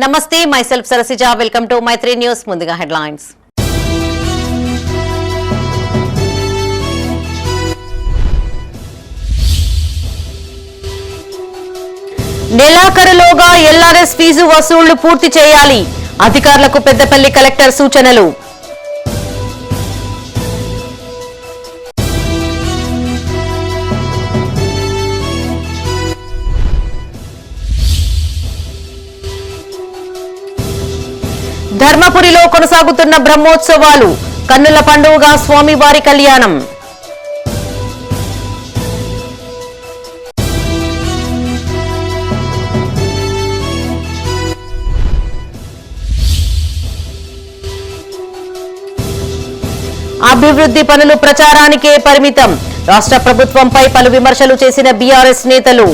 నమస్తే, myself Sarasija. Welcome to My3 News. ముందుగా headlines. నెలాఖరులోగా LRS fee వసూళ్లు పూర్తి చేయాలి. అధికారులకు పెద్దపల్లి కలెక్టర్ సూచనలు. ధర్మపురిలో కొనసాగుతున్న బ్రహ్మోత్సవాలు. కన్నుల పండుగగా స్వామివారి కళ్యాణం. అభివృద్ధి పనులు ప్రచారానికే పరిమితం. రాష్ట్ర ప్రభుత్వంపై పలు విమర్శలు చేసిన బీఆర్ఎస్ నేతలు.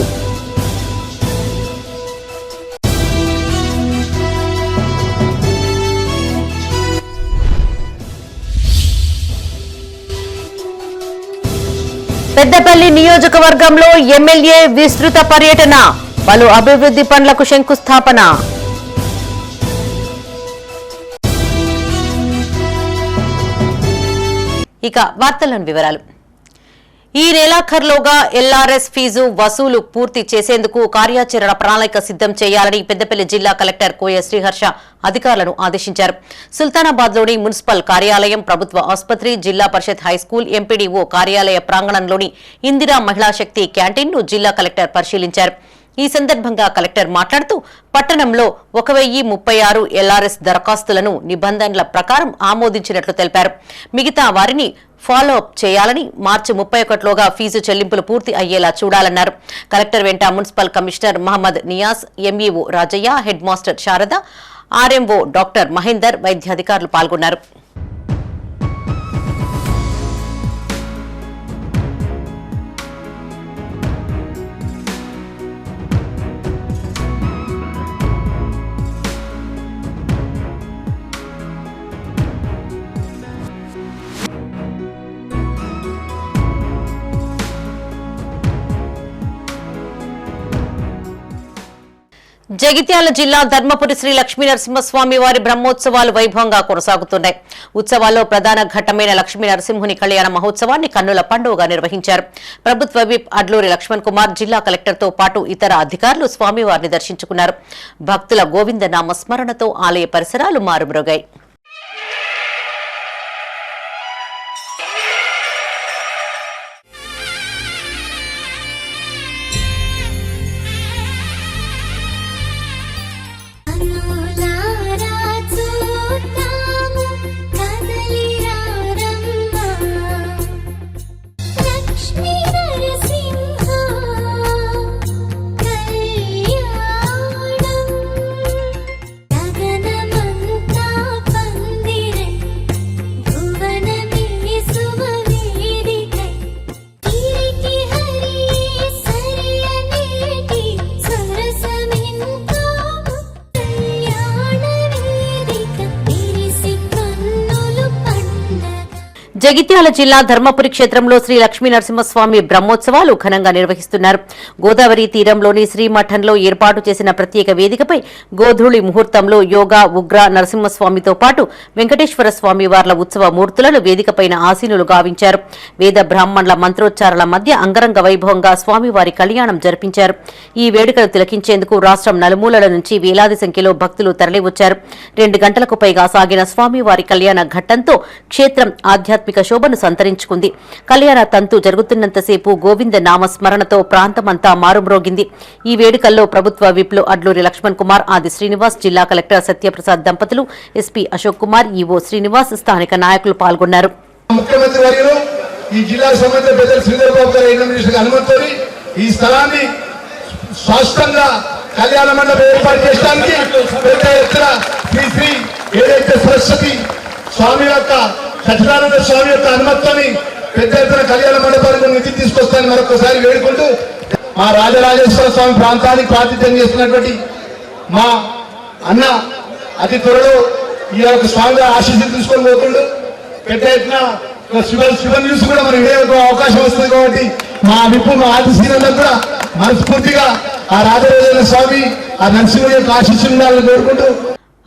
పెద్దపల్లి నియోజకవర్గంలో ఎమ్మెల్యే విస్తృత పర్యటన. పలు అభివృద్ధి పనులకు శంకుస్థాపన. ఇక వార్తల్లోని వివరాలు. ఈ నెలాఖరులోగా ఎల్ఆర్ఎస్ ఫీజు వసూలు పూర్తి చేసేందుకు కార్యాచరణ ప్రణాళిక సిద్దం చేయాలని పెద్దపల్లి జిల్లా కలెక్టర్ కోయ శ్రీహర్ష అధికారులను ఆదేశించారు. సుల్తానాబాద్లోని మున్సిపల్ కార్యాలయం, ప్రభుత్వ ఆసుపత్రి, జిల్లా పరిషత్ హైస్కూల్, ఎంపీడీఓ కార్యాలయ ప్రాంగణంలోని ఇందిరా మహిళా శక్తి క్యాంటీన్ను జిల్లా కలెక్టర్ పరిశీలించారు. ఈ సందర్భంగా కలెక్టర్ మాట్లాడుతూ పట్టణంలో 1036 ఎల్ఆర్ఎస్ దరఖాస్తులను నిబంధనల ప్రకారం ఆమోదించినట్లు తెలిపారు. మిగతా వారిని ఫాలో అప్ చేయాలని, మార్చి 31లోగా ఫీజు చెల్లింపులు పూర్తి అయ్యేలా చూడాలన్నారు. కలెక్టర్ వెంట municipal commissioner Mohammed Niaz, MEO Rajaiah, head master Sharada, RMO doctor Mahender, వైద్యాధికారులు పాల్గొన్నారు. జగిత్యాల జిల్లా ధర్మపురి శ్రీ లక్ష్మీనరసింహస్వామి వారి బ్రహ్మోత్సవాలు వైభవంగా కొనసాగుతున్నాయి. ఉత్సవాల్లో ప్రధాన ఘట్టమైన లక్ష్మీ నరసింహుని కళ్యాణ మహోత్సవాన్ని కన్నుల పండుగగా నిర్వహించారు. ప్రభుత్వ విప్ అడ్లూరి లక్ష్మణ్ కుమార్, జిల్లా కలెక్టర్తో పాటు ఇతర అధికారులు స్వామివారిని దర్శించుకున్నారు. భక్తుల గోవింద నామస్మరణతో ఆలయ పరిసరాలు మారుమ్రోగాయి. జగిత్యాల జిల్లా ధర్మపురి క్షేత్రంలో శ్రీ లక్ష్మీ నరసింహస్వామి బ్రహ్మోత్సవాలు ఘనంగా నిర్వహిస్తున్నారు. గోదావరి తీరంలోని శ్రీమఠంలో ఏర్పాటు చేసిన ప్రత్యేక వేదికపై గోధూళి ముహూర్తంలో యోగా, ఉగ్ర నరసింహస్వామితో పాటు వెంకటేశ్వర స్వామి వార్ల ఉత్సవ మూర్తులను వేదికపైన ఆసీనులు గావించారు. వేద బ్రాహ్మణుల మంత్రోచ్చారాల మధ్య అంగరంగ వైభవంగా స్వామివారి కళ్యాణం జరిపించారు. ఈ వేడుకలు తిలకించేందుకు రాష్ట్రం నలుమూలల నుంచి వేలాది సంఖ్యలో భక్తులు తరలివచ్చారు. 2 గంటలకు పైగా సాగిన స్వామివారి కళ్యాణ ఘట్టంతో క్షేత్రం ఆధ్యాత్మిక శోభను సంతరించుకుంది. కళ్యాణ తంతు జరుగుతున్నంతసేపు గోవింద నామస్మరణతో ప్రాంతమంతా మారుమ్రోగింది. ఈ వేడుకల్లో ప్రభుత్వ విప్లు అడ్లూరి లక్ష్మణ్ కుమార్, ఆది శ్రీనివాస్, జిల్లా కలెక్టర్ సత్యప్రసాద్ దంపతులు, ఎస్పీ అశోక్ కుమార్, ఈవో శ్రీనివాస్, స్థానిక నాయకులు పాల్గొన్నారు. ముఖ్యమంత్రి వర్యులు, ఈ జిల్లా సంబంధిత పెద్దలు శ్రీధర్ బాబు గారి అనుమతితో ఈ స్థలాన్ని స్పష్టంగా కళ్యాణ మండపం ఏర్పాటు చేయడానికి పెద్ద ఎత్తున శ్రీ ఏదైతే సరస్వతి స్వామి యొక్క సచ్చిదానంద స్వామి యొక్క అనుమతితోని పెద్ద ఎత్తున కళ్యాణ మండపానికి నిధి తీసుకొస్తానని మరొకసారి వేడుకుంటూ మా రాజరాజేశ్వర స్వామి ప్రాంతానికి ప్రాతిథ్యం చేస్తున్నటువంటి మా అన్న అతి త్వరలో ఈ యొక్క స్వామి ఆశీస్సులు తీసుకొని పోతుండు. పెద్ద ఎత్తున శివ న్యూస్ కూడా మనం ఇదే అవకాశం వస్తుంది కాబట్టి మా విప్పు మా ఆర్టీసీలందరూ కూడా మనస్ఫూర్తిగా ఆ రాజరాజేంద్ర స్వామి ఆ నరసింహ యొక్క ఆశీస్సులు ఉండాలని కోరుకుంటూ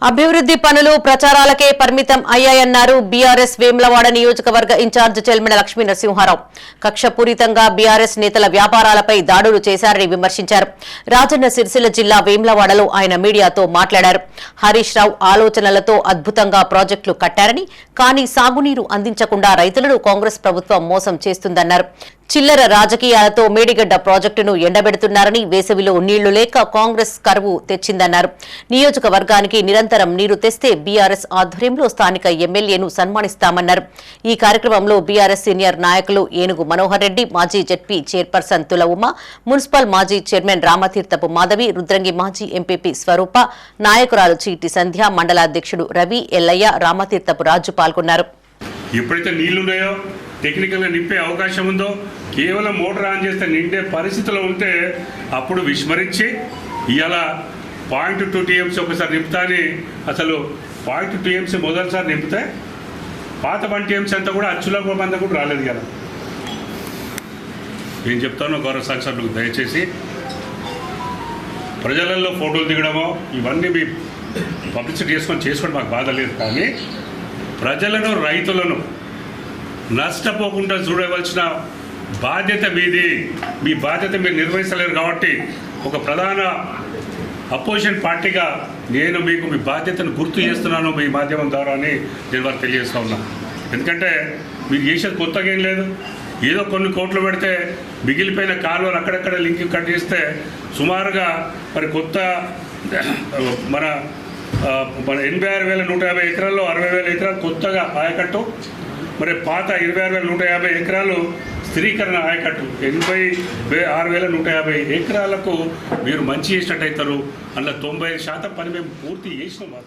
అభివృద్ధి పనులు ప్రచారాలకే పరిమితం అయ్యాయన్నారు బీఆర్ఎస్ వేములవాడ నియోజకవర్గ ఇన్ఛార్జ్ చెల్మెడ లక్ష్మీ నరసింహారావు. కక్షపూరితంగా బీఆర్ఎస్ నేతల వ్యాపారాలపై దాడులు చేశారని విమర్శించారు. రాజన్న సిరిసిల్ల జిల్లా వేములవాడలో ఆయన మీడియాతో మాట్లాడారు. హరీష్ రావు ఆలోచనలతో అద్భుతంగా ప్రాజెక్టులు కట్టారని, కానీ సాగునీరు అందించకుండా రైతులను కాంగ్రెస్ ప్రభుత్వం మోసం చేస్తుందన్నారు. చిల్లర రాజకీయాలతో మేడిగడ్డ ప్రాజెక్టును ఎండబెడుతున్నారని, వేసవిలో నీళ్లు లేక కాంగ్రెస్ కరువు తెచ్చిందన్నారు. నియోజకవర్గానికి నిరంతరం నీరు తెస్తే బీఆర్ఎస్ ఆధ్వర్యంలో స్థానిక ఎమ్మెల్యేను సన్మానిస్తామన్నారు. ఈ కార్యక్రమంలో బీఆర్ఎస్ సీనియర్ నాయకులు ఏనుగు మనోహర్ రెడ్డి, మాజీ జెడ్పీ చైర్పర్సన్ తుల ఉమ, మున్సిపల్ మాజీ చైర్మన్ రామతీర్థపు మాధవి, రుద్రంగి మాజీ ఎంపీపీ స్వరూప, నాయకురాలు చీటి సంధ్య, మండలాధ్యక్షుడు రవి, ఎల్లయ్య, రామతీర్థపు రాజు పాల్గొన్నారు. ఎప్పుడైతే నీళ్లున్నాయో టెక్నికల్గా నింపే అవకాశం ఉందో, కేవలం మోటార్ ఆన్ చేస్తే నిండే పరిస్థితిలో ఉంటే అప్పుడు విస్మరించి ఇవాళ 0.2 TMC ఒకసారి నింపుతాని, అసలు 0.2 TMC మొదటిసారి నింపితే పాత 1 TMC అంతా కూడా అచ్చుల మంద కూడా రాలేదు కదా. నేను చెప్తాను గౌరవ శాసనసభ్యులకు, దయచేసి ప్రజలలో ఫోటోలు దిగడమో ఇవన్నీ మీ పబ్లిసిటీ చేసుకోండి మాకు బాధ లేదు, కానీ ప్రజలను రైతులను నష్టపోకుండా చూడవలసిన బాధ్యత మీది. మీ బాధ్యత మీరు నిర్వహించలేరు కాబట్టి ఒక ప్రధాన అపోజిషన్ పార్టీగా నేను మీకు మీ బాధ్యతను గుర్తు చేస్తున్నాను మీ మాధ్యమం ద్వారా అని నేను వారికి తెలియజేస్తూ ఉన్నాను. ఎందుకంటే మీరు చేసేది కొత్తగా ఏం లేదు. ఏదో కొన్ని కోట్లు పెడితే మిగిలిపోయిన కాలువలు అక్కడక్కడ లింక్ కట్ చేస్తే సుమారుగా మరి కొత్త మన 86,150 ఎకరాల్లో 60,000 ఎకరాలు కొత్తగా ఆయకట్టు, మరి పాత 26,150 ఎకరాలు స్థిరీకరణ ఆయకట్టు, 86,150 ఎకరాలకు మీరు మంచి చేసినట్టు అవుతారు. అందులో 95% పని మేము పూర్తి చేసినాం.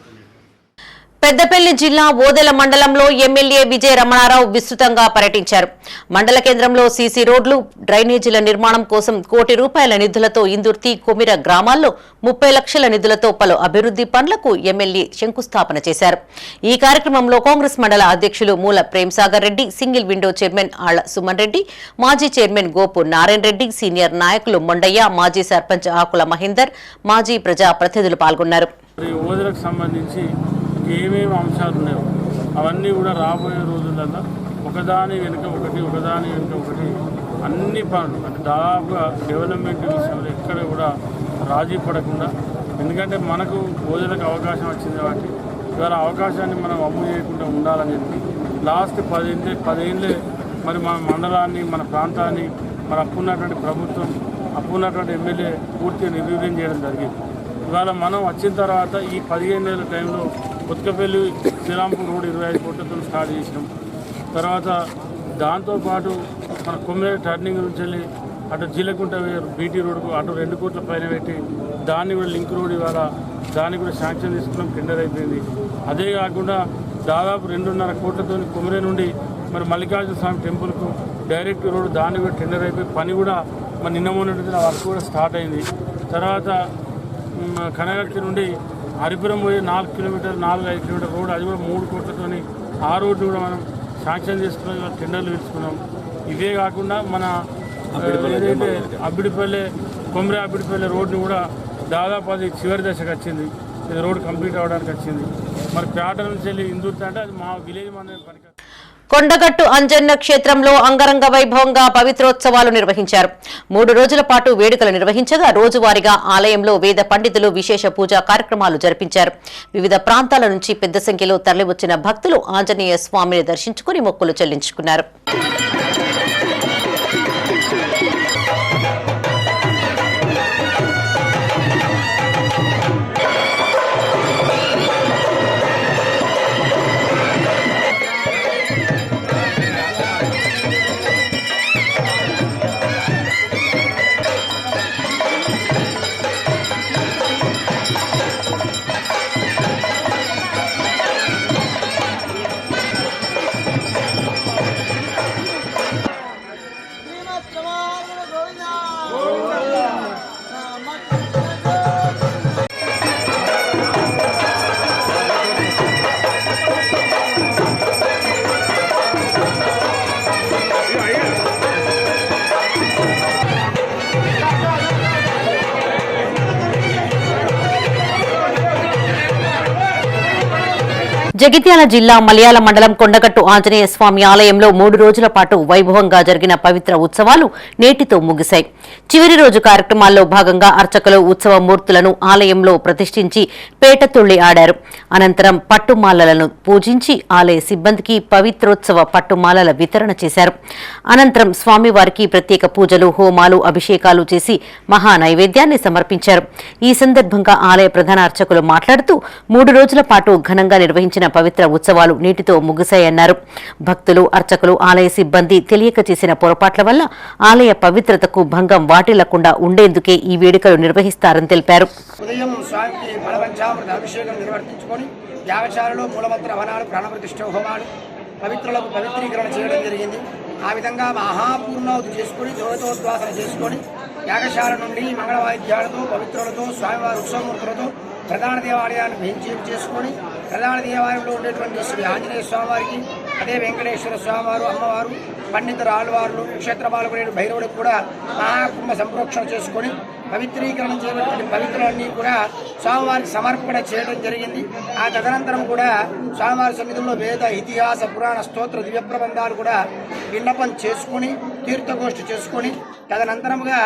పెద్దపల్లి జిల్లా ఓదెల మండలంలో ఎమ్మెల్యే విజయ రమణారావు విస్తృతంగా పర్యటించారు. మండల కేంద్రంలో సీసీ రోడ్లు, డ్రైనేజీల నిర్మాణం కోసం ₹1,00,00,000 నిధులతో ఇందుర్తి, కొమిర గ్రామాల్లో 30 లక్షల నిధులతో పలు అభివృద్ధి పనులకు ఎమ్మెల్యే శంకుస్థాపన చేశారు. ఈ కార్యక్రమంలో కాంగ్రెస్ మండల అధ్యక్షులు Moola Premsagar Reddy, single window chairman Alla Suman Reddy, మాజీ చైర్మన్ గోపు నారాయణ రెడ్డి, సీనియర్ నాయకులు మొండయ్య, మాజీ సర్పంచ్ ఆకుల మహేందర్, మాజీ ప్రజా ప్రతినిధులు పాల్గొన్నారు. ఏమేమి అంశాలు ఉన్నాయో అవన్నీ కూడా రాబోయే రోజులలో ఒకదాని వెనుక ఒకటి అన్ని పనులు అంటే దాదాపుగా డెవలప్మెంట్ విషయంలో ఎక్కడ కూడా రాజీ పడకుండా, ఎందుకంటే మనకు ఓదలకు అవకాశం వచ్చింది కాబట్టి ఇవాళ అవకాశాన్ని మనం అమ్ము చేయకుండా ఉండాలని చెప్పి లాస్ట్ 10 ఏళ్ళే మరి మన మండలాన్ని, మన ప్రాంతాన్ని, మన అప్పున్నటువంటి ప్రభుత్వం, అప్పున్నటువంటి ఎమ్మెల్యే పూర్తిగా నిర్వీర్యం చేయడం జరిగింది. ఇవాళ మనం వచ్చిన తర్వాత ఈ 15 ఏళ్ళ టైంలో కొత్తపల్లి శ్రీరాంపూర్ రోడ్ 25 కోట్లతో స్టార్ట్ చేసినాం. తర్వాత దాంతోపాటు మన కొమ్మిడి టర్నింగ్ నుంచి వెళ్ళి అటు జీలకుంట బీటీ రోడ్కు అటు 2 కోట్ల పైన పెట్టి దాన్ని కూడా లింక్ రోడ్ ఇవాళ దాన్ని కూడా శాంక్షన్ తీసుకున్నాం, టెండర్ అయిపోయింది. అదే కాకుండా దాదాపు 2.5 కోట్లతో కొమ్మిడి నుండి మరి మల్లికార్జున స్వామి టెంపుల్కు డైరెక్ట్ రోడ్ దాన్ని కూడా టెండర్ అయిపోయి పని కూడా మరి నిన్న మొన్నటి వర్క్ కూడా స్టార్ట్ అయింది. తర్వాత కనగర్తి నుండి హరిపురం పోయి 4 కిలోమీటర్ 4-5 కిలోమీటర్ రోడ్ అది కూడా 3 కోట్లతో ఆ రోడ్డు కూడా మనం శాంక్షన్ చేసుకున్నాం, టెండర్లు తీసుకున్నాం. ఇవే కాకుండా మన ఏదైతే కొమ్మిడి అబ్బిడిపల్లి రోడ్ని కూడా దాదాపు అది చివరి దశకు వచ్చింది. ఇది రోడ్ కంప్లీట్ అవ్వడానికి వచ్చింది. మరి పేట నుంచి వెళ్ళి ఇందూర్తి అంటే అది మా విలేజ్ మన పని. కొండగట్టు అంజన్న క్షేత్రంలో అంగరంగ వైభవంగా పవిత్రోత్సవాలు నిర్వహించారు. 3 రోజుల పాటు వేడుకలు నిర్వహించగా రోజువారీగా ఆలయంలో వేద పండితులు విశేష పూజా కార్యక్రమాలు జరిపించారు. వివిధ ప్రాంతాల నుంచి పెద్ద సంఖ్యలో తరలివచ్చిన భక్తులు ఆంజనేయ స్వామిని దర్శించుకుని మొక్కులు చెల్లించుకున్నారు. జగిత్యాల జిల్లా మలయాళ మండలం కొండగట్టు ఆంజనేయ స్వామి ఆలయంలో 3 రోజుల పాటు వైభవంగా జరిగిన పవిత్ర ఉత్సవాలు నేటితో ముగిశాయి. చివరి రోజు కార్యక్రమాల్లో భాగంగా అర్చకులు ఉత్సవ మూర్తులను ఆలయంలో ప్రతిష్ఠించి పేటతుళ్లి ఆడారు. అనంతరం పట్టుమాలలను పూజించి ఆలయ సిబ్బందికి పవిత్రోత్సవ పట్టుమాలల వితరణ చేశారు. అనంతరం స్వామివారికి ప్రత్యేక పూజలు, హోమాలు, అభిషేకాలు చేసి మహా నైవేద్యాన్ని సమర్పించారు. ఈ సందర్భంగా ఆలయ ప్రధాన అర్చకులు మాట్లాడుతూ 3 రోజుల పాటు ఘనంగా నిర్వహించిన పవిత్ర ఉత్సవాలు నీటితో ముగిశాయన్నారు. భక్తులు, అర్చకులు, ఆలయ సిబ్బంది తెలియక చేసిన పొరపాట్ల వల్ల ఆలయ పవిత్రతకు భంగం వాటిల్లకుండా ఉండేందుకే ఈ వేడుకలు నిర్వహిస్తారని తెలిపారు. ఉదయం స్వామికి బలపంచామృత అభిషేకం నిర్వర్తించుకొని యాగశాలలో మూలమంత్ర హవనాలు, ప్రాణప్రతిష్ఠ హోమాలు, పవిత్రులకు పవిత్రీకరణ చేయడం జరిగింది. ఆ విధంగా మహాపూర్ణావతి చేసుకొని దేవతోద్వాసన చేసుకొని యాగశాల నుండి మంగళవాయిద్యాలతో, పవిత్రులతో, స్వామివారి ఉత్సవమూర్తులతో ప్రధాన దేవాలయాన్ని వేంచేపు చేసుకొని ప్రధాన దేవాలయంలో ఉండేటువంటి శ్రీ ఆంజనేయ స్వామివారికి, అదే వెంకటేశ్వర స్వామివారు, అమ్మవారు, పండితుల ఆళ్వార్లు, క్షేత్ర పాల్గొనే భైరవుడికి కూడా మహాకుంభ సంప్రోక్షణ చేసుకొని పవిత్రీకరణ చేయబడినటువంటి పవిత్రులన్నీ కూడా స్వామివారికి సమర్పణ చేయడం జరిగింది. ఆ తదనంతరం కూడా స్వామివారి సన్నిధిలో వేద, ఇతిహాస, పురాణ, స్తోత్ర, దివ్య ప్రబంధాలు కూడా విన్నపం చేసుకుని తీర్థగోష్ఠి చేసుకుని తదనంతరముగా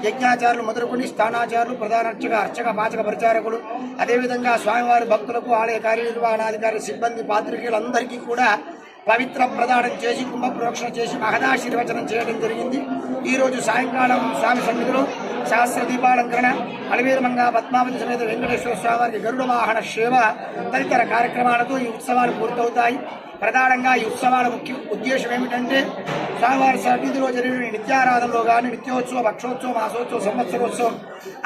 యజ్ఞాచారులు మొదలుకొని స్థానాచారులు, ప్రధాన అర్చక పాచక పరిచారకులు, అదేవిధంగా స్వామివారి భక్తులకు, ఆలయ కార్యనిర్వహణాధికారి, సిబ్బంది, పాత్రికేయులందరికీ కూడా పవిత్ర ప్రదానం చేసి కుంభ ప్రోక్షణ చేసి మహదాశీర్వచనం చేయడం జరిగింది. ఈరోజు సాయంకాలం స్వామి సన్నిధిలో సహస్ర దీపాలంకరణ, అలవేరుమంగా పద్మావతి సమేత వెంకటేశ్వర స్వామివారికి గరుడ వాహన సేవ తదితర కార్యక్రమాలతో ఈ ఉత్సవాలు పూర్తవుతాయి. ప్రధానంగా ఈ ఉత్సవాల ముఖ్య ఉద్దేశం ఏమిటంటే స్వామివారి సన్నిధిలో జరిగిన నిత్యారాధనలో కానీ నిత్యోత్సవ, పక్షోత్సవం, మాసోత్సవం, సంవత్సరోత్సవం,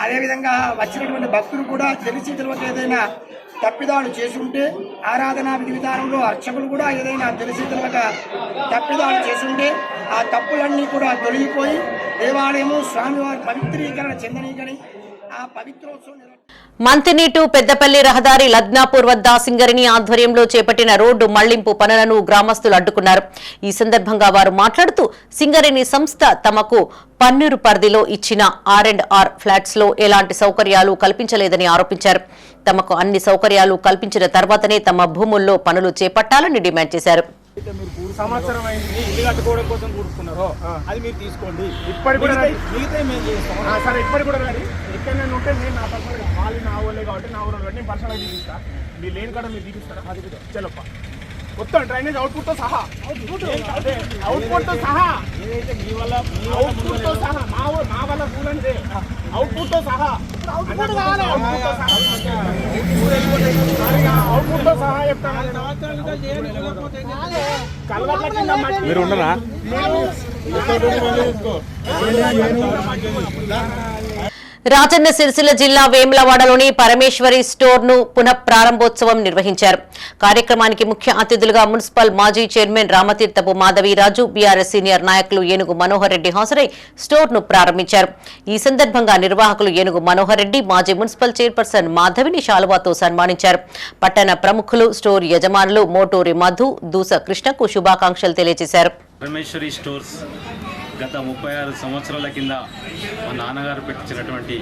అదేవిధంగా వచ్చినటువంటి భక్తులు కూడా తెలిసి తెలియక ఏదైనా తప్పిదాలు చేసుంటే ఆరాధనా విధి విధానంలో అర్చకులు కూడా ఏదైనా తెలిసి తెలియక తప్పిదాలు చేసుంటే ఆ తప్పులన్నీ కూడా తొలగిపోయి దేవాలయము స్వామివారి పవిత్రీకరణ చెందనీకని ఆ పవిత్రోత్సవం మంతిని టు పెద్దపల్లి రహదారి లద్నాపూర్ వద్ద సింగరేణి ఆధ్వర్యంలో చేపట్టిన రోడ్డు మళ్లింపు పనులను గ్రామస్తులు అడ్డుకున్నారు. ఈ సందర్భంగా వారు మాట్లాడుతూ సింగరేణి సంస్థ తమకు పన్నూరు పరిధిలో ఇచ్చిన R&R ఫ్లాట్స్ లో ఎలాంటి సౌకర్యాలు కల్పించలేదని ఆరోపించారు. తమకు అన్ని సౌకర్యాలు కల్పించిన తర్వాతనే తమ భూముల్లో పనులు చేపట్టాలని డిమాండ్ చేశారు. సంవత్సరం అయింది ఇల్లు కట్టుకోవడం కోసం కూడుకున్నారో అది మీరు తీసుకోండి. ఇప్పటి కూడా మిగతా మేము చేస్తాం సరే. ఇప్పటి కూడా కానీ ఎక్కడ నేను ఉంటే నేను నా పర్సనల్ వాళ్ళు నా వాళ్ళే కాబట్టి నా ఊరు నేను పర్సనల్ తీపిస్తా. మీరు లేని కాడ మీరు తీపిస్తారా? అది చలప్ప మొత్తం డ్రైనేజ్ అవుట్పుట్తో సహా అవుట్పుట్తో సహా ఏదైతే మీ వల్ల అవుట్పుట్తో సహా మా వల్ల కూలంటే అవుట్పుట్తో సహా అవుట్పుట్తో సహా చెప్తాను. కలవట్ల కింద మీరు ఉండరా? రాజన్న సిరిసిల్ల జిల్లా వేములవాడలోని పరమేశ్వరి స్టోర్ ను పునః ప్రారంభోత్సవం నిర్వహించారు. కార్యక్రమానికి ముఖ్య అతిథులుగా మున్సిపల్ మాజీ chairman Ramatheerthapu Madhavi Raju, BRS senior నాయకులు ఏనుగు మనోహర్ రెడ్డి హాజరై స్టోర్ ను ప్రారంభించారు. ఈ సందర్భంగా నిర్వాహకులు ఏనుగు మనోహర్ రెడ్డి, మాజీ మున్సిపల్ చైర్పర్సన్ మాధవిని శాలువాతో సన్మానించారు. పట్టణ ప్రముఖులు, స్టోర్ యజమానులు మోటూరి మధు, దూస కృష్ణకు శుభాకాంక్షలు తెలియజేశారు. పరమేశ్వరి స్టోర్స్ గత 36 సంవత్సరాల కింద మా నాన్నగారు పెట్టించినటువంటి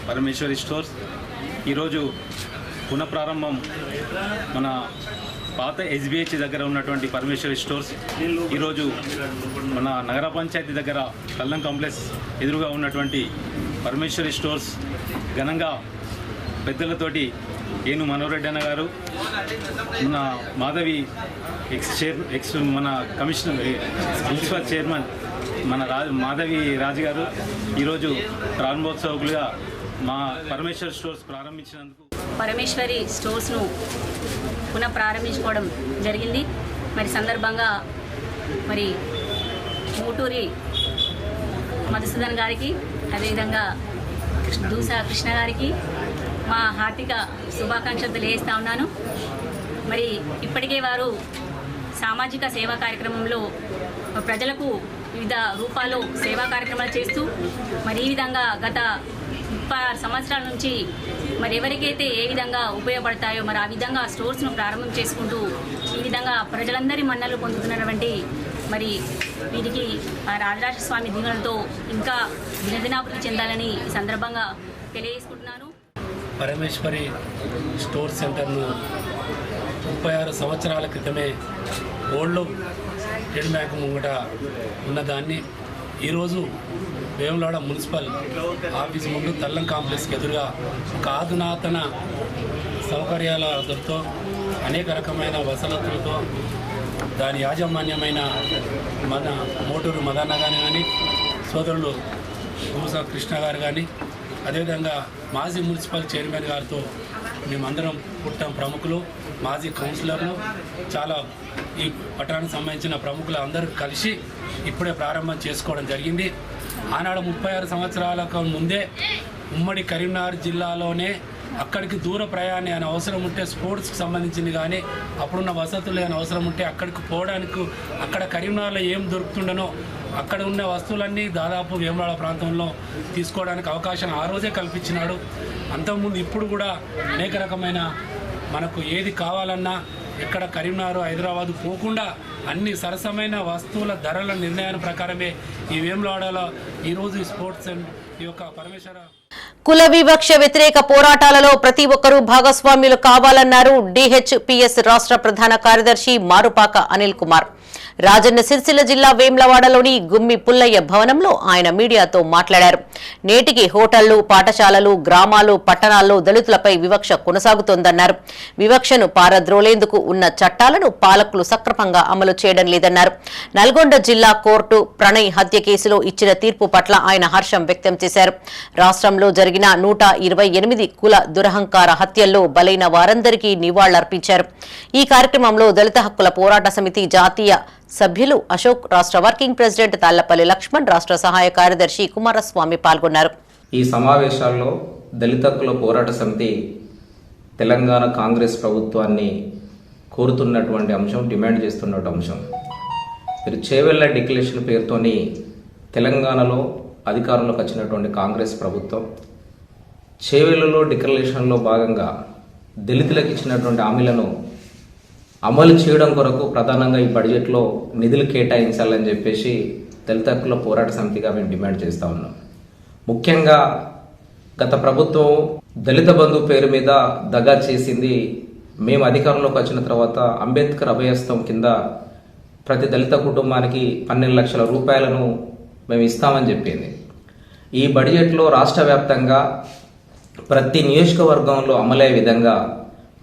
పరమేశ్వరి స్టోర్స్ ఈరోజు పునఃప్రారంభం మన పాత SBH దగ్గర ఉన్నటువంటి పరమేశ్వరి స్టోర్స్ ఈరోజు మన నగర పంచాయతీ దగ్గర కల్లం కాంప్లెక్స్ ఎదురుగా ఉన్నటువంటి పరమేశ్వరి స్టోర్స్ ఘనంగా పెద్దలతోటి ఏను మనోరెడ్డి అన్న గారు, మన మాధవి ఎక్స్ మన కమిషనర్ మున్సిపల్ చైర్మన్ మన మాధవి రాజు గారు ఈరోజు ప్రారంభోత్సవకులుగా మా పరమేశ్వరి స్టోర్స్ ప్రారంభించినందుకు పరమేశ్వరి స్టోర్స్ను పునః ప్రారంభించుకోవడం జరిగింది. మరి సందర్భంగా మరి మూటూరి మధుసూదన్ గారికి, అదేవిధంగా దూస కృష్ణ గారికి మా హార్దిక శుభాకాంక్షలు తెలియజేస్తా ఉన్నాను. మరి ఇప్పటికే వారు సామాజిక సేవా కార్యక్రమంలో ప్రజలకు వివిధ రూపాల్లో సేవా కార్యక్రమాలు చేస్తూ మరి ఈ విధంగా గత 36 సంవత్సరాల నుంచి మరి ఎవరికైతే ఏ విధంగా ఉపయోగపడతాయో మరి ఆ విధంగా స్టోర్స్ను ప్రారంభం చేసుకుంటూ ఈ విధంగా ప్రజలందరి మన్నలు పొందుతున్నటువంటి మరి వీరికి ఆ రాజరాజ స్వామి దీవెనలతో ఇంకా దినదినాభివృద్ధి చెందాలని ఈ సందర్భంగా తెలియజేసుకుంటున్నాను. పరమేశ్వరి స్టోర్ సెంటర్ను 36 సంవత్సరాల క్రితమే ఓల్డ్ స్టేట్ బ్యాంక్ ముంగట ఉన్నదాన్ని ఈరోజు వేములవాడ మున్సిపల్ ఆఫీస్ ముందు తల్లం కాంప్లెక్స్కి ఎదురుగా ఒక ఆధునాతన సౌకర్యాలతో అనేక రకమైన వసతులతో దాని యాజమాన్యమైన మన మోటూరు మదన్న కానీ సోదరులు గురుస కృష్ణ గారు కానీ అదేవిధంగా మాజీ మున్సిపల్ చైర్మన్ గారితో మేమందరం పుట్టాం ప్రముఖులు మాజీ కౌన్సిలర్లు చాలా ఈ పట్టణానికి సంబంధించిన ప్రముఖులు అందరూ కలిసి ఇప్పుడే ప్రారంభం చేసుకోవడం జరిగింది. ఆనాడు 36 సంవత్సరాలకు ముందే ఉమ్మడి కరీంనగర్ జిల్లాలోనే అక్కడికి దూర ప్రయాణం అని అవసరం ఉంటే స్పోర్ట్స్కి సంబంధించింది కానీ అప్పుడున్న వసతులు అని అవసరం ఉంటే అక్కడికి పోవడానికి అక్కడ కరీంనగర్లో ఏం దొరుకుతుండనో అక్కడ ఉన్న వస్తువులన్నీ దాదాపు వేములవాడ ప్రాంతంలో తీసుకోవడానికి అవకాశం ఆ రోజే కల్పించినాడు. అంతకుముందు ఇప్పుడు కూడా అనేక రకమైన మనకు ఏది కావాలన్నా ఎక్కడ కరీంనగర్ హైదరాబాద్ పోకుండా అన్ని సరసమైన వస్తువుల ధరల నిర్ణయాల ప్రకారమే ఈ వేములవాడలో ఈరోజు స్పోర్ట్స్ అండ్ ఈ యొక్క పరమేశ్వర కుల వివక్ష వ్యతిరేక పోరాటాలలో ప్రతి ఒక్కరూ భాగస్వామ్యులు కావాలన్నారు డిహెచ్పిఎస్ రాష్ట్ర ప్రధాన కార్యదర్శి మారుపాక అనిల్ కుమార్. రాజన్న సిరిసిల్ల జిల్లా వేములవాడలోని గుమ్మి పుల్లయ్య భవనంలో ఆయన మీడియాతో మాట్లాడారు. నేటికి హోటళ్లు, పాఠశాలలు, గ్రామాలు, పట్టణాల్లో దళితులపై వివక్ష కొనసాగుతోందన్నారు. వివక్షను పారద్రోలేందుకు ఉన్న చట్టాలను పాలకులు సక్రమంగా అమలు చేయడం లేదన్నారు. నల్గొండ జిల్లా కోర్టు ప్రణయ్ హత్య కేసులో ఇచ్చిన తీర్పు పట్ల ఆయన హర్షం వ్యక్తం చేశారు. రాష్ట్రంలో జరిగిన 128 కుల దురహంకార హత్యల్లో బలైన వారందరికీ నివాళులర్పించారు. ఈ కార్యక్రమంలో దళిత హక్కుల పోరాట సమితి జాతీయ సభ్యులు అశోక్, రాష్ట్ర వర్కింగ్ ప్రెసిడెంట్ తాళ్లపల్లి లక్ష్మణ్, రాష్ట్ర సహాయ కార్యదర్శి కుమారస్వామి పాల్గొన్నారు. ఈ సమావేశాల్లో దళిత హక్కుల పోరాట సమితి తెలంగాణ కాంగ్రెస్ ప్రభుత్వాన్ని కోరుతున్నటువంటి అంశం, డిమాండ్ చేస్తున్నటువంటి అంశం, మీరు చేవెళ్ల డిక్లరేషన్ పేరుతోని తెలంగాణలో అధికారంలోకి వచ్చినటువంటి కాంగ్రెస్ ప్రభుత్వం చేవెళ్లలో డిక్లరేషన్లో భాగంగా దళితులకు ఇచ్చినటువంటి హామీలను అమలు చేయడం కొరకు ప్రధానంగా ఈ బడ్జెట్లో నిధులు కేటాయించాలని చెప్పేసి దళిత హక్కుల పోరాట సమితిగా మేము డిమాండ్ చేస్తూ ఉన్నాం. ముఖ్యంగా గత ప్రభుత్వం దళిత బంధు పేరు మీద దగా చేసింది. మేము అధికారంలోకి వచ్చిన తర్వాత అంబేద్కర్ అభయహస్తం కింద ప్రతి దళిత కుటుంబానికి 12 లక్షల రూపాయలను మేము ఇస్తామని చెప్పింది. ఈ బడ్జెట్లో రాష్ట్ర వ్యాప్తంగా ప్రతి నియోజకవర్గంలో అమలయ్యే విధంగా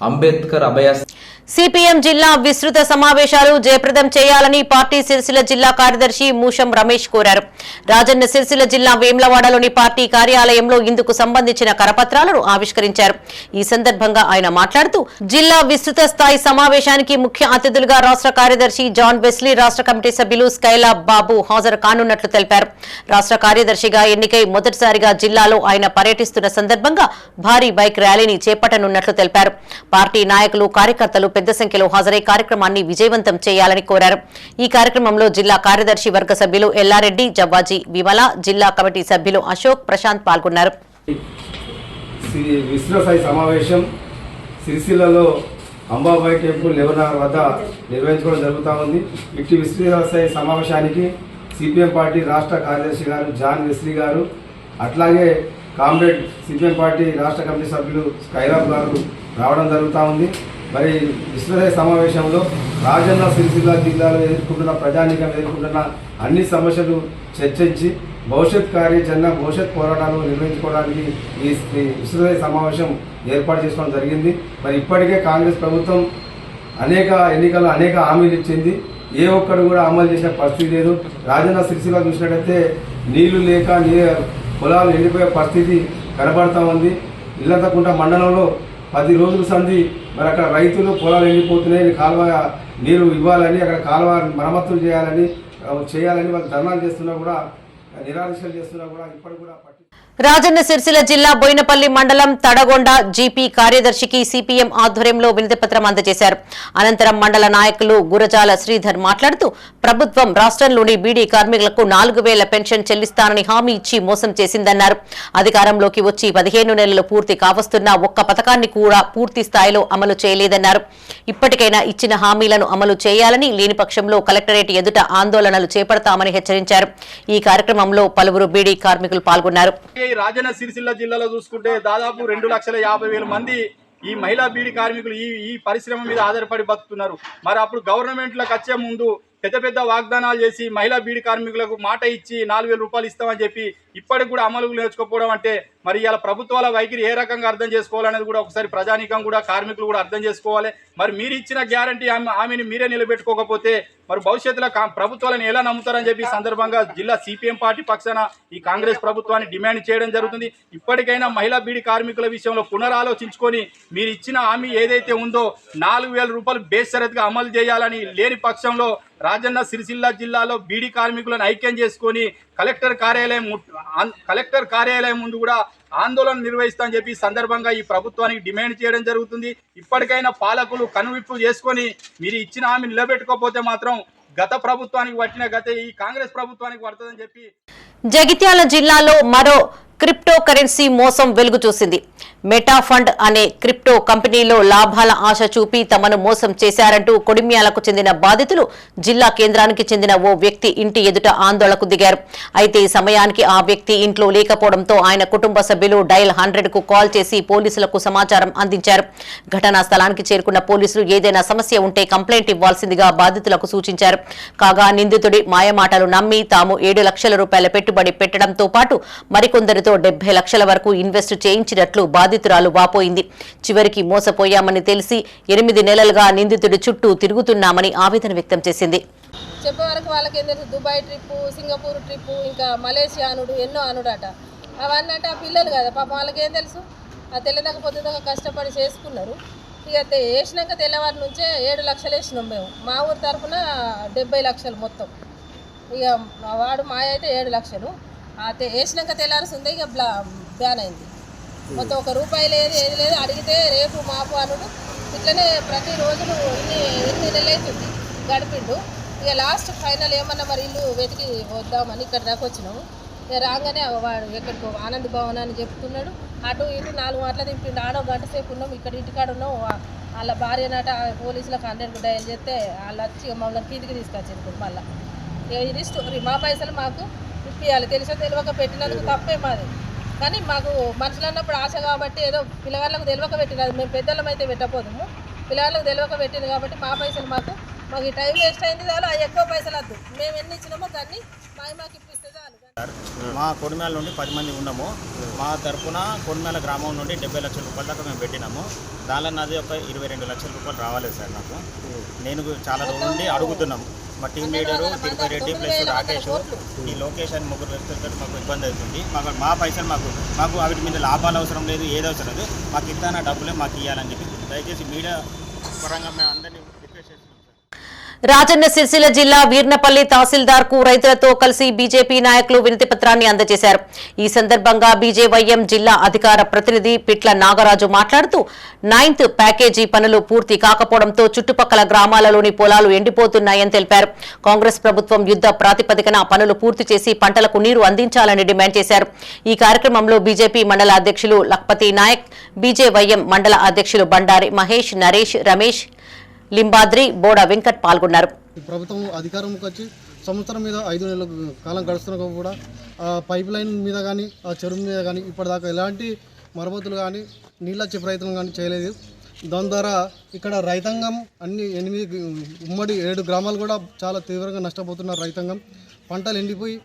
అంబేద్కర్ అభయహస్తం సిపిఎం జిల్లా విస్తృత సమావేశాలు జయప్రదం చేయాలని పార్టీ సిరిసిల్ల జిల్లా కార్యదర్శి మూషం రమేష్ కోరారు. రాజన్న సిరిసిల్ల జిల్లా వేములవాడలోని పార్టీ కార్యాలయంలో ఇందుకు సంబంధించిన కరపత్రాలను ఆవిష్కరించారు. ఈ సందర్భంగా ఆయన మాట్లాడుతూ జిల్లా విస్తృత స్థాయి సమావేశానికి ముఖ్య అతిథులుగా రాష్ట్ర కార్యదర్శి జాన్ వెస్లీ, రాష్ట్ర కమిటీ సభ్యులు స్కైలాబ్ బాబు హాజరు కానున్నట్లు తెలిపారు. రాష్ట్ర కార్యదర్శిగా ఎన్నికై మొదటిసారిగా జిల్లాలో ఆయన పర్యటిస్తున్న సందర్భంగా భారీ బైక్ ర్యాలీని చేపట్టనున్నట్లు తెలిపారు. పార్టీ నాయకులు, కార్యకర్తలు పెద్ద సంఖ్యలో హాజరై కార్యక్రమాన్ని విజయవంతం చేయాలని కోరారు. ఈ కార్యక్రమంలో జిల్లా కార్యదర్శి వర్గ సభ్యులు ఎల్లారెడ్డి, జవ్వాజీ, విమల, జిల్లా కమిటీ సభ్యులు అశోక్, ప్రశాంత్ పాల్గొన్నారు. విస్తృత సమావేశం సిరిసిల్లలో అంబాబాయి టెంపుల్ లెవెనర్ వద్ద నిర్వహించుకోవడం జరుగుతూ ఉంది. ఇట్టి విస్తృత సమావేశానికి సిపిఎం పార్టీ రాష్ట్ర కార్యదర్శి గారు జాన్ వెస్లీ గారు, అట్లాగే కామ్రేడ్ సిపిఎం పార్టీ రాష్ట్ర కమిటీ సభ్యులు స్కైలాబ్ గారు రావడం జరుగుతూ ఉంది. మరి విస్తృత సమావేశంలో రాజన్న సిరిసిల్ల జిల్లాలో ఎదుర్కొంటున్న ప్రజానీకం ఎదుర్కొంటున్న అన్ని సమస్యలు చర్చించి భవిష్యత్ కార్యాచరణ, భవిష్యత్ పోరాటాలు నిర్వహించుకోవడానికి ఈ విస్తృత సమావేశం ఏర్పాటు చేసుకోవడం జరిగింది. మరి ఇప్పటికే కాంగ్రెస్ ప్రభుత్వం ఎన్నికల్లో అనేక హామీలు ఇచ్చింది. ఏ ఒక్కడు కూడా అమలు చేసిన పరిస్థితి లేదు. రాజన్న సిరిసిల్ల చూసినట్టయితే నీళ్లు లేక పొలాలు ఎండిపోయే పరిస్థితి కనబడతా ఉంది. ఇల్లంతకుంట మండలంలో 10 రోజుల సంధి మరి అక్కడ రైతులు పొలాలు ఎండిపోతున్నాయి, కాలువ నీరు ఇవ్వాలని, అక్కడ కాలువ మరమ్మతులు చేయాలని వాళ్ళు ధర్నాలు చేస్తున్నా కూడా, నిరాదీక్షలు చేస్తున్నా కూడా ఇప్పటికి కూడా రాజన్న సిరిసిల్ల జిల్లా బోయినపల్లి మండలం తడగొండ జీపీ కార్యదర్శికి సిపిఎం ఆధ్వర్యంలో వినతిపత్రం అందజేశారు. అనంతరం మండల నాయకులు గురజాల శ్రీధర్ మాట్లాడుతూ ప్రభుత్వం రాష్ట్రంలోని బీడీ కార్మికులకు 4000 పెన్షన్ చెల్లిస్తానని హామీ ఇచ్చి మోసం చేసిందన్నారు. అధికారంలోకి వచ్చి 15 నెలలు పూర్తి కావస్తున్నా ఒక్క పథకాన్ని కూడా పూర్తి స్థాయిలో అమలు చేయలేదన్నారు. ఇప్పటికైనా ఇచ్చిన హామీలను అమలు చేయాలని, లేని పక్షంలో కలెక్టరేట్ ఎదుట ఆందోళనలు చేపడతామని హెచ్చరించారు. ఈ కార్యక్రమంలో పలువురు బీడీ కార్మికులు పాల్గొన్నారు. రాజన్న సిరిసిల్ల జిల్లాలో చూసుకుంటే దాదాపు 2,50,000 మంది ఈ మహిళా బీడీ కార్మికులు ఈ పరిశ్రమ మీద ఆధారపడి బతుకుతున్నారు. మరి అప్పుడు గవర్నమెంట్లకు వచ్చే ముందు పెద్ద పెద్ద వాగ్దానాలు చేసి మహిళా బీడీ కార్మికులకు మాట ఇచ్చి 4,000 రూపాయలు ఇస్తామని చెప్పి ఇప్పటికి కూడా అమలు నేర్చుకోకపోవడం అంటే మరి ఇలా ప్రభుత్వాల వైఖరి ఏ రకంగా అర్థం చేసుకోవాలనేది కూడా ఒకసారి ప్రజానీకం కూడా కార్మికులు కూడా అర్థం చేసుకోవాలి. మరి మీరు ఇచ్చిన గ్యారంటీ హామీని మీరే నిలబెట్టుకోకపోతే మరి భవిష్యత్తులో ప్రభుత్వాలను ఎలా నమ్ముతారని చెప్పి సందర్భంగా జిల్లా సిపిఎం పార్టీ పక్షాన ఈ కాంగ్రెస్ ప్రభుత్వాన్ని డిమాండ్ చేయడం జరుగుతుంది. ఇప్పటికైనా మహిళా బీడీ కార్మికుల విషయంలో పునరాలోచించుకొని మీరు ఇచ్చిన హామీ ఏదైతే ఉందో 4,000 రూపాయలు బేషరతుగా అమలు చేయాలని, లేని పక్షంలో రాజన్న సిరిసిల్ల జిల్లాలో బీడీ కార్మికులను ఐక్యం చేసుకొని కలెక్టర్ కార్యాలయం ముందు కూడా ఆందోళన నిర్వహిస్తామని చెప్పి సందర్భంగా ఈ ప్రభుత్వానికి డిమాండ్ చేయడం జరుగుతుంది. ఇప్పటికైనా పాలకులు కనువిప్పు చేసుకొని మీరు ఇచ్చిన హామీ నిలబెట్టుకోకపోతే మాత్రం గత ప్రభుత్వానికి పట్టిన గత ఈ కాంగ్రెస్ ప్రభుత్వానికి పడుతుందని చెప్పి జగిత్యాల జిల్లాలో మరో క్రిప్టో కరెన్సీ మోసం వెలుగు చూసింది. మెటా ఫండ్ అనే క్రిప్టో కంపెనీలో లాభాల ఆశ చూపి తమను మోసం చేశారంటూ కొడిమ్యాలకు చెందిన బాధితులు జిల్లా కేంద్రానికి చెందిన ఓ వ్యక్తి ఇంటి ఎదుట ఆందోళనకు దిగారు. అయితే ఈ సమయానికి ఆ వ్యక్తి ఇంట్లో లేకపోవడంతో ఆయన కుటుంబ సభ్యులు డయల్ 100కు కాల్ చేసి పోలీసులకు సమాచారం అందించారు. ఘటనా స్థలానికి చేరుకున్న పోలీసులు ఏదైనా సమస్య ఉంటే కంప్లైంట్ ఇవ్వాల్సిందిగా బాధితులకు సూచించారు. కాగా నిందితుడి మాయమాటలు నమ్మి తాము 7 లక్షల రూపాయల పెట్టుబడి పెట్టడంతో పాటు మరికొందరితో 70 లక్షల వరకు ఇన్వెస్ట్ చేయించినట్లు బాధితురాలు వాపోయింది. చివరికి మోసపోయామని తెలిసి 8 నెలలుగా నిందితుడి చుట్టూ తిరుగుతున్నామని ఆవేదన వ్యక్తం చేసింది. చెప్పే వరకు వాళ్ళకి ఏం తెలుసు, దుబాయ్ ట్రిప్పు, సింగపూర్ ట్రిప్పు, ఇంకా మలేషియా అనుడు ఎన్నో అనుడట. అవన్నీ అంటే ఆ పిల్లలు కదా పాపం, వాళ్ళకేం తెలుసు. ఆ తెల్లదాకా పొద్దుదాకా కష్టపడి చేసుకున్నారు. ఇక వేసినాక తెల్లవారి నుంచే 7 లక్షలు వేసినాం మేము. మా ఊరి తరఫున 70 లక్షలు మొత్తం. ఇక వాడు మాయ అయితే 7 లక్షలు. వేసినాక తెల్లారుస్తుంది ఇక బ్యాన్ అయింది మొత్తం. 1 రూపాయి లేదు, ఏది లేదు. అడిగితే రేపు మాపు అనుడు ఇట్లనే ప్రతిరోజు ఎన్ని నెలలు అవుతుంది గడిపిండు. ఇక లాస్ట్ ఫైనల్ ఏమన్నా మరి ఇల్లు వెతికి వద్దామని ఇక్కడ దాకా వచ్చినాము. ఇక రాగానే వాడు ఎక్కడికో ఆనంద్ భవన్ అని చెప్తున్నాడు. అటు ఇటు 4 మాటలు దింపిండు. ఆడో గంట సేపు ఉన్నాం, ఇక్కడ ఇంటికాడ ఉన్నాం. వాళ్ళ భార్య నాట పోలీసులకు 100కు డయల్ చేస్తే వాళ్ళు వచ్చి మమ్మల్ని కిందికి తీసుకొచ్చింది. మళ్ళీ ఇది స్టోరీ. మా పైసలు మాకు ఇప్పియాలి. తెలిసో తెలియక పెట్టినందుకు తప్పే మాది. కానీ మాకు మనుషులు అన్నప్పుడు ఆశ కాబట్టి ఏదో పిల్లగాళ్ళకు తెలియక పెట్టినది. మేము పెద్దలం అయితే పెట్టపోదాము, పిల్లగాళ్ళకు తెలియక పెట్టింది కాబట్టి మా పైసలు మాకు ఈ టైం వేస్ట్ అయింది. చాలు, అవి ఎక్కువ పైసలు వద్దు. మేము ఎన్ని ఇచ్చినామో దాన్ని మాకు ఇప్పిస్తే చాలు. మా కొడిమేల నుండి 10 మంది ఉన్నాము. మా తరఫున కొడిమేల గ్రామం నుండి 70 లక్షల రూపాయల దాకా మేము పెట్టినాము. దానిలో నాది ఒక 22 లక్షల రూపాయలు రావాలి సార్ నాకు. నేను చాలా రోజుల నుండి అడుగుతున్నాము. మా team leader Tirupati Reddy plus Rakesh, ఈ లొకేషన్ 3 వ్యక్తులతో మాకు ఇబ్బంది అవుతుంది. మా పైసలు మాకు వాటి మీద లాభాలు అవసరం లేదు, ఏది అవసరం లేదు. మాకు ఇస్తాన డబ్బులే మాకు ఇవ్వాలని చెప్పి దయచేసి మీడియా పరంగా మేము అందరినీ రిక్వెస్ట్ చేస్తున్నాం. రాజన్న సిరిసిల్ల జిల్లా వీర్నపల్లి తహసీల్దార్ కు రైతులతో కలిసి బీజేపీ నాయకులు వినతి పత్రాన్ని అందజేశారు. ఈ సందర్భంగా బీజేవైఎం జిల్లా అధికార ప్రతినిధి పిట్ల నాగరాజు మాట్లాడుతూ 9th ప్యాకేజీ పనులు పూర్తి కాకపోవడంతో చుట్టుపక్కల గ్రామాలలోని పొలాలు ఎండిపోతున్నాయని తెలిపారు. కాంగ్రెస్ ప్రభుత్వం యుద్ధ ప్రాతిపదికన పనులు పూర్తి చేసి పంటలకు నీరు అందించాలని డిమాండ్ చేశారు. ఈ కార్యక్రమంలో బీజేపీ మండల అధ్యక్షులు లక్పతి నాయక్, బీజేవైఎం మండల అధ్యక్షులు బండారి మహేష్, నరేష్, రమేష్, లింబాద్రి, బోడ వెంకట్ పాల్గొన్నారు. ప్రభుత్వం అధికారంకి వచ్చి సంవత్సరం మీద 5 నెలల కాలం గడుస్తున్నా కూడా ఆ పైప్ లైన్ మీద కానీ ఆ చెరువు మీద కానీ ఇప్పటిదాకా ఎలాంటి మరమ్మతులు కానీ నీళ్ళొచ్చే ప్రయత్నం కానీ చేయలేదు. దాని ద్వారా ఇక్కడ రైతాంగం అన్ని 8 ఉమ్మడి 7 గ్రామాలు కూడా చాలా తీవ్రంగా నష్టపోతున్నారు. రైతాంగం పంటలు ఎండిపోయి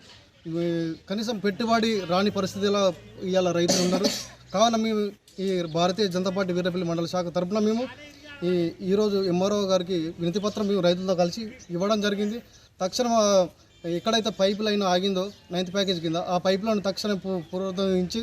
కనీసం పెట్టుబడి రాని పరిస్థితిలో ఇవాళ రైతులు ఉన్నారు. కావున మేము ఈ భారతీయ జనతా పార్టీ వీర్నపల్లి మండల శాఖ తరఫున మేము ఈరోజు ఎంఆర్ఓ గారికి వినతి పత్రం మేము రైతులతో కలిసి ఇవ్వడం జరిగింది. తక్షణం ఎక్కడైతే పైప్ లైన్ ఆగిందో 9th ప్యాకేజ్ కింద ఆ పైప్ లైన్ తక్షణం పునరుద్ధరించి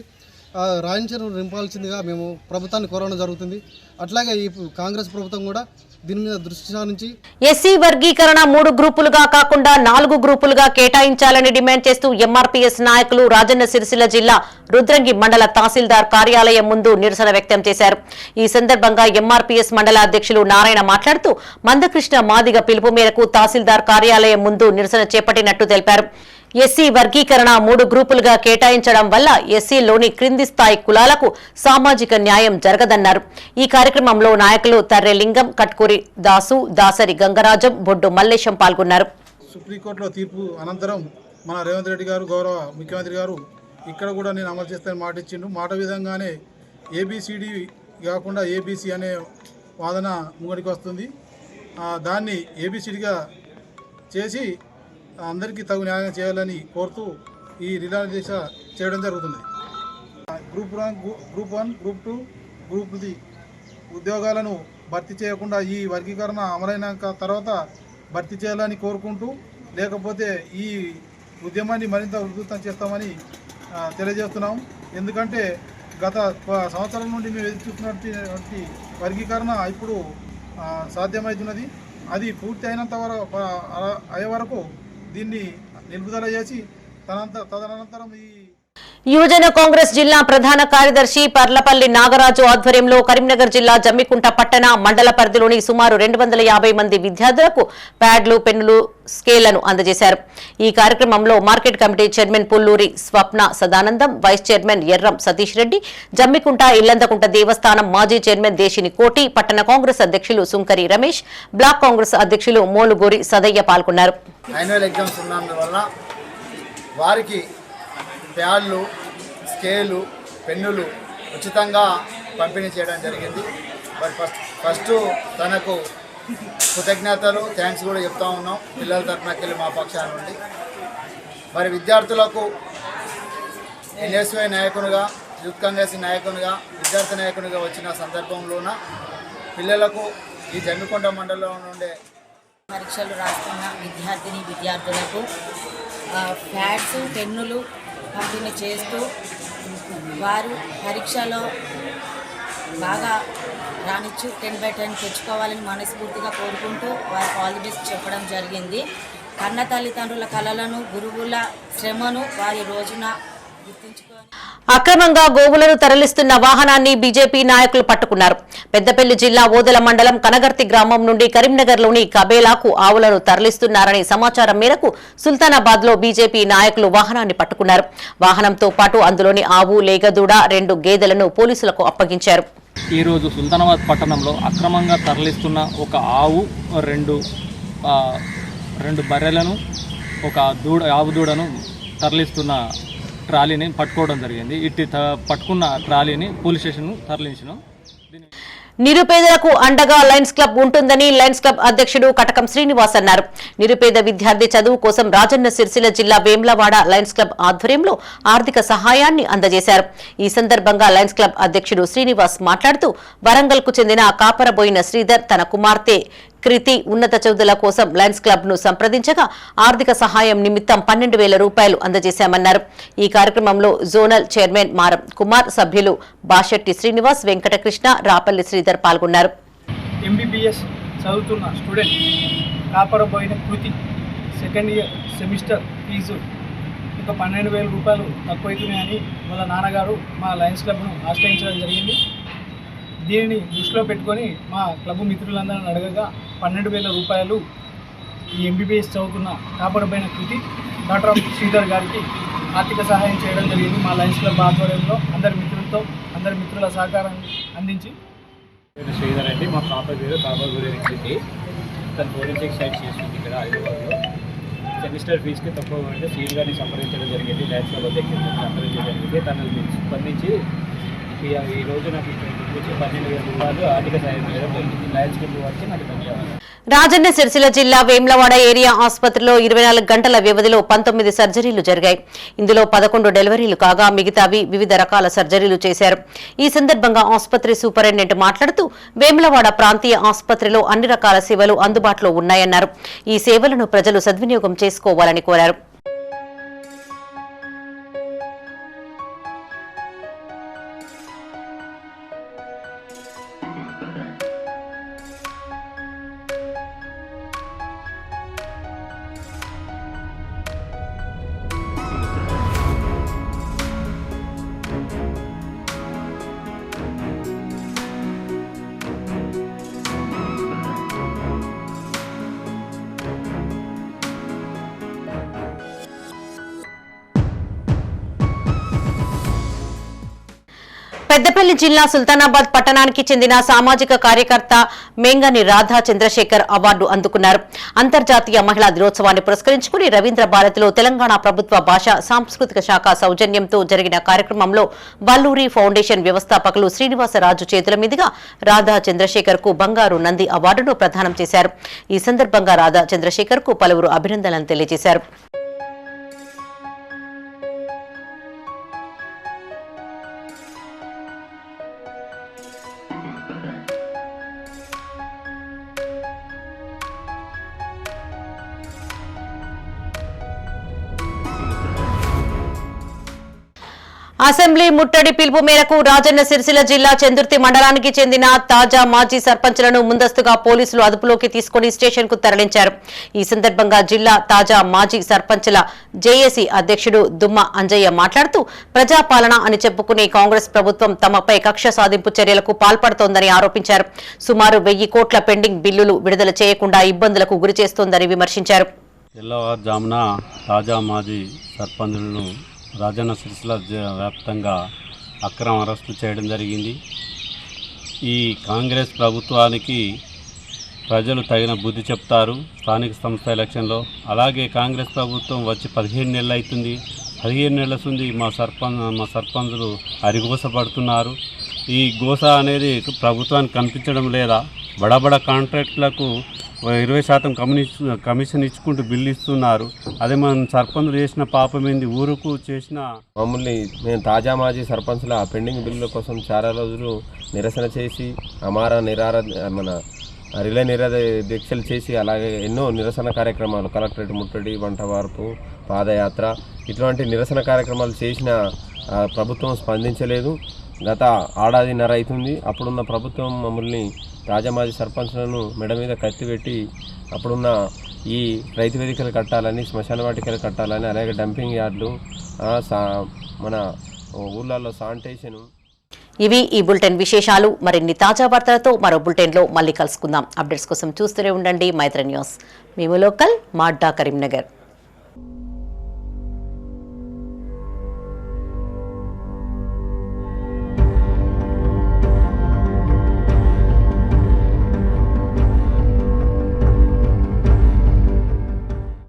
రాయించను నింపాల్సిందిగా మేము ప్రభుత్వాన్ని కోరడం జరుగుతుంది. అట్లాగే ఈ కాంగ్రెస్ ప్రభుత్వం కూడా దీని మీద దృష్టి సారించి ఎస్సీ వర్గీకరణ 3 గ్రూపులుగా కాకుండా 4 గ్రూపులుగా కేటాయించాలని డిమాండ్ చేస్తూ ఎంఆర్పీఎస్ నాయకులు రాజన్న సిరిసిల్ల జిల్లా రుద్రంగి మండల తహసీల్దార్ కార్యాలయం ముందు నిరసన వ్యక్తం చేశారు. ఈ సందర్భంగా ఎంఆర్పీఎస్ మండల అధ్యక్షులు నారాయణ మాట్లాడుతూ మందకృష్ణ మాదిగ పిలుపు మేరకు తహసీల్దార్ కార్యాలయం ముందు నిరసన చేపట్టినట్టు తెలిపారు. ఎస్సీ వర్గీకరణ 3 గ్రూపులుగా కేటాయించడం వల్ల ఎస్సీలోని క్రింది స్థాయి కులాలకు సామాజిక న్యాయం జరగదన్నారు. ఈ కార్యక్రమంలో నాయకులు తర్రెలింగం, కట్కూరి దాసు, దాసరి గంగరాజం, బొడ్డు మల్లేశం పాల్గొన్నారు. సుప్రీంకోర్టులో తీర్పు అనంతరం మన రేవంత్ రెడ్డి గారు గౌరవ ముఖ్యమంత్రి గారు ఇక్కడ కూడా నేను అమలు చేస్తానని మాట ఇచ్చిండు. మాట విధంగానే ABCD కాకుండా ఏబీసీ అనే వాదన ముంగడికి వస్తుంది. దాన్ని ఏబిసిడిగా చేసి అందరికీ తగు న్యాయం చేయాలని కోరుతూ ఈ రిలే దీక్ష చేయడం జరుగుతుంది. గ్రూప్ 1, గ్రూప్ 2, గ్రూప్ 3 ఉద్యోగాలను భర్తీ చేయకుండా ఈ వర్గీకరణ అమలైన తర్వాత భర్తీ చేయాలని కోరుకుంటూ, లేకపోతే ఈ ఉద్యమాన్ని మరింత ఉధృతం చేస్తామని తెలియజేస్తున్నాం. ఎందుకంటే గత సంవత్సరం నుండి మేము ఎదురు చూస్తున్నటువంటి వర్గీకరణ ఇప్పుడు సాధ్యమవుతున్నది. అది పూర్తి అయినంత అయ్యే వరకు దీన్ని నిలుపుదల చేసి తదనంతరం ఈ యువజన కాంగ్రెస్ జిల్లా ప్రధాన కార్యదర్శి పర్లపల్లి నాగరాజు ఆధ్వర్యంలో కరీంనగర్ జిల్లా జమ్మికుంట పట్టణ మండల పరిధిలోని సుమారు 250 మంది విద్యార్థులకు ప్యాడ్లు, పెన్నులు, స్కేళ్లను అందజేశారు. ఈ కార్యక్రమంలో మార్కెట్ కమిటీ చైర్మన్ పుల్లూరి స్వప్న సదానందం, వైస్ చైర్మన్ ఎర్రం సతీష్ రెడ్డి, జమ్మికుంట ఇల్లందకుంట దేవస్థానం మాజీ చైర్మన్ దేశిని కోటి, పట్టణ కాంగ్రెస్ అధ్యక్షులు సుంకరి రమేష్, బ్లాక్ కాంగ్రెస్ అధ్యక్షులు మోలుగోరి సదయ్య పాల్గొన్నారు. ప్యాడ్లు, స్కేలు, పెన్నులు ఉచితంగా పంపిణీ చేయడం జరిగింది. మరి ఫస్ట్ తనకు కృతజ్ఞతలు, థ్యాంక్స్ కూడా చెప్తా ఉన్నాం పిల్లల తరఫునకెళ్ళి మా పక్షాన నుండి. మరి విద్యార్థులకు ఎన్ఎస్వై నాయకునిగా, యూత్ కాంగ్రెస్ నాయకునిగా, విద్యార్థి నాయకునిగా వచ్చిన సందర్భంలోన పిల్లలకు ఈ జమ్మికొండ మండలంలో ఉండే పరీక్షలు రాస్తున్న విద్యార్థులకు ప్యాడ్స్, పెన్నులు పంపిణీ చేస్తూ వారు పరీక్షలో బాగా రానిచ్చు 10/10 తెచ్చుకోవాలని మనస్ఫూర్తిగా కోరుకుంటూ వారు ఆల్ ది బెస్ట్ చెప్పడం జరిగింది. కన్న తల్లిదండ్రుల కలలను, గురువుల శ్రమను వారి రోజున గుర్తించుకొని అక్రమంగా గోవులను తరలిస్తున్న వాహనాన్ని బీజేపీ నాయకులు పట్టుకున్నారు. పెద్దపల్లి జిల్లా ఓదెల మండలం కనగర్తి గ్రామం నుండి కరీంనగర్లోని కబేలాకు ఆవులను తరలిస్తున్నారనే సమాచారం మేరకు సుల్తానాబాద్ లో బీజేపీ నాయకులు వాహనాన్ని పట్టుకున్నారు. వాహనంతో పాటు అందులోని ఆవు, లేగదూడ, 2 గేదెలను పోలీసులకు అప్పగించారు. ఈ రోజు సుల్తానాబాద్ పట్టణంలో అక్రమంగా తరలిస్తున్న ఒక ఆవు, 2 బర్రెలను, ఒక ఆవు దూడను తరలిస్తున్న ట్రాలీని పట్టుకోవడం జరిగింది. ఇట్టి పట్టుకున్న ట్రాలీని పోలీస్ స్టేషన్ తరలించినాం. నిరుపేదలకు అండగా లయన్స్ క్లబ్ ఉంటుందని లయన్స్ క్లబ్ అధ్యక్షుడు కటకం శ్రీనివాస్ అన్నారు. నిరుపేద విద్యార్థి చదువు కోసం రాజన్న సిరిసిల్ల జిల్లా వేములవాడ లయన్స్ క్లబ్ ఆధ్వర్యంలో ఆర్థిక సహాయాన్ని అందజేశారు. ఈ సందర్భంగా లయన్స్ క్లబ్ అధ్యక్షుడు శ్రీనివాస్ మాట్లాడుతూ వరంగల్ కు చెందిన కాపరబోయిన శ్రీధర్ తన కుమార్తె కృతి ఉన్నత చదువుల కోసం లయన్స్ క్లబ్ ను సంప్రదించగా ఆర్థిక సహాయం నిమిత్తం 12,000 రూపాయలు అందజేశామన్నారు. ఈ కార్యక్రమంలో జోనల్ చైర్మన్ మారం కుమార్, సభ్యులు బాషెట్టి శ్రీనివాస్, వెంకటకృష్ణ, రాపల్లి శ్రీధర్ పాల్గొన్నారు. ఎంబీబీఎస్ చదువుతున్న స్టూడెంట్ కాపరబోయిన కృతి సెకండ్ ఇయర్ సెమిస్టర్ ఫీజు ఇంకా 12,000 రూపాయలు తక్కువైతున్నాయని వాళ్ళ నాన్నగారు మా లయన్స్ క్లబ్ను ఆశ్రయించడం జరిగింది. దీనిని దృష్టిలో పెట్టుకొని మా క్లబ్ మిత్రులందరిని అడగగా 12,000 రూపాయలు ఈ ఎంబీబీఎస్ చదువుతున్న కాపాడబోయిన కృతి డాక్టర్ శ్రీధర్ గారికి ఆర్థిక సహాయం చేయడం జరిగింది. మా లయన్స్ క్లబ్ ఆధ్వర్యంలో అందరి మిత్రుల సహకారాన్ని అందించి శ్రీధర్ అండి. మా పాప పేరు కాపాడబోయిన కృతి. తను ఫోరెన్సిక్ సైన్స్ చేస్తుంది ఇక్కడ హైదరాబాద్లో. సెమిస్టర్ ఫీజుకి తక్కువ అంటే సీల్ గారిని సంప్రదించడం జరిగింది. లయన్స్ క్లబ్ అధ్యక్షుడిని సంప్రదించడం జరిగింది. తనను స్పందించి ఈ రోజు నాకు 12,000 రూపాయలు ఆర్థిక సాయం చేయడం జరిగింది. లయన్స్ క్లబ్ వారికి నాకు ధన్యవాదాలు. రాజన్న సిరిసిల్ల జిల్లా వేములవాడ ఏరియా ఆసుపత్రిలో 24 గంటల వ్యవధిలో 19 సర్జరీలు జరిగాయి. ఇందులో 11 డెలివరీలు కాగా మిగతావి వివిధ రకాల సర్జరీలు చేశారు. ఈ సందర్భంగా ఆసుపత్రి సూపరింటెండెంట్ మాట్లాడుతూ వేములవాడ ప్రాంతీయ ఆసుపత్రిలో అన్ని రకాల సేవలు అందుబాటులో ఉన్నాయన్నారు. ఈ సేవలను ప్రజలు సద్వినియోగం చేసుకోవాలని కోరారు. పెద్దపల్లి జిల్లా సుల్తానాబాద్ పట్టణానికి చెందిన సామాజిక కార్యకర్త మేంగని రాధా చంద్రశేఖర్ అవార్డు అందుకున్నారు. అంతర్జాతీయ మహిళా దినోత్సవాన్ని పురస్కరించుకుని రవీంద్ర భారతిలో తెలంగాణ ప్రభుత్వ భాషా సాంస్కృతిక శాఖ సౌజన్యంతో జరిగిన కార్యక్రమంలో వల్లూరి ఫౌండేషన్ వ్యవస్థాపకులు శ్రీనివాసరాజు చేతుల మీదుగా రాధా చంద్రశేఖర్ కు బంగారు నంది అవార్డును ప్రదానం చేశారు. ఈ సందర్భంగా రాధా చంద్రశేఖర్ కు పలువురు అభినందనలు తెలియజేశారు. అసెంబ్లీ ముట్టడి పిలుపు మేరకు రాజన్న సిరిసిల్ల జిల్లా చందుర్తి మండలానికి చెందిన తాజా మాజీ సర్పంచ్లను ముందస్తుగా పోలీసులు అదుపులోకి తీసుకుని స్టేషన్ కు తరలించారు. ఈ సందర్భంగా జిల్లా తాజా మాజీ సర్పంచ్ల జేఏసీ అధ్యక్షుడు దుమ్మ అంజయ్య మాట్లాడుతూ ప్రజాపాలన అని చెప్పుకునే కాంగ్రెస్ ప్రభుత్వం తమపై కక్ష సాధింపు చర్యలకు పాల్పడుతోందని ఆరోపించారు. సుమారు 1000 కోట్ల పెండింగ్ బిల్లులు విడుదల చేయకుండా ఇబ్బందులకు గురి చేస్తోందని విమర్శించారు. తెల్లవారుజామున తాజా మాజీ సర్పంచులను రాజన్న సిరిసిల్ల వ్యాప్తంగా అక్రమ అరెస్టు చేయడం జరిగింది. ఈ కాంగ్రెస్ ప్రభుత్వానికి ప్రజలు తగిన బుద్ధి చెప్తారు స్థానిక సంస్థ ఎలక్షన్లో. అలాగే కాంగ్రెస్ ప్రభుత్వం వచ్చి 15 నెలలు అవుతుంది. 15 నెలల నుండి మా సర్పంచులు అరిగోసపడుతున్నారు. ఈ గోస అనేది ప్రభుత్వానికి కనిపించడం లేదా? బడబడ కాంట్రాక్టులకు 20% కమిషన్ ఇచ్చుకుంటూ బిల్లు ఇస్తున్నారు. అదే మన సర్పంచులు చేసిన పాపం ఏంది? ఊరుకు చేసిన మమ్మల్ని మేము తాజా మాజీ సర్పంచుల పెండింగ్ బిల్లుల కోసం చాలా రోజులు నిరసన చేసి మన రిలే దీక్షలు చేసి అలాగే ఎన్నో నిరసన కార్యక్రమాలు కలెక్టరేట్ ముట్టడి, వంట వార్పు, పాదయాత్ర ఇటువంటి నిరసన కార్యక్రమాలు చేసిన ప్రభుత్వం స్పందించలేదు. గత ఏడాదిన్నర అవుతుంది. అప్పుడున్న ప్రభుత్వం మమ్మల్ని తాజా మాజీ సర్పంచ్లను మెడ మీద కత్తిపెట్టి అప్పుడున్న ఈ రైతు వేదికలు కట్టాలని, శ్మశాన వాటికలు కట్టాలని, అలాగే డంపింగ్ యార్డులు, మన ఊళ్ళల్లో శానిటేషన్. ఇవి ఈ బులెటిన్ విశేషాలు. మరిన్ని తాజా వార్తలతో మరో బులెటిన్లో మళ్ళీ కలుసుకుందాం. అప్డేట్స్ కోసం చూస్తూనే ఉండండి మైత్రి న్యూస్. మేము లోకల్, మాడ్డా, కరీంనగర్.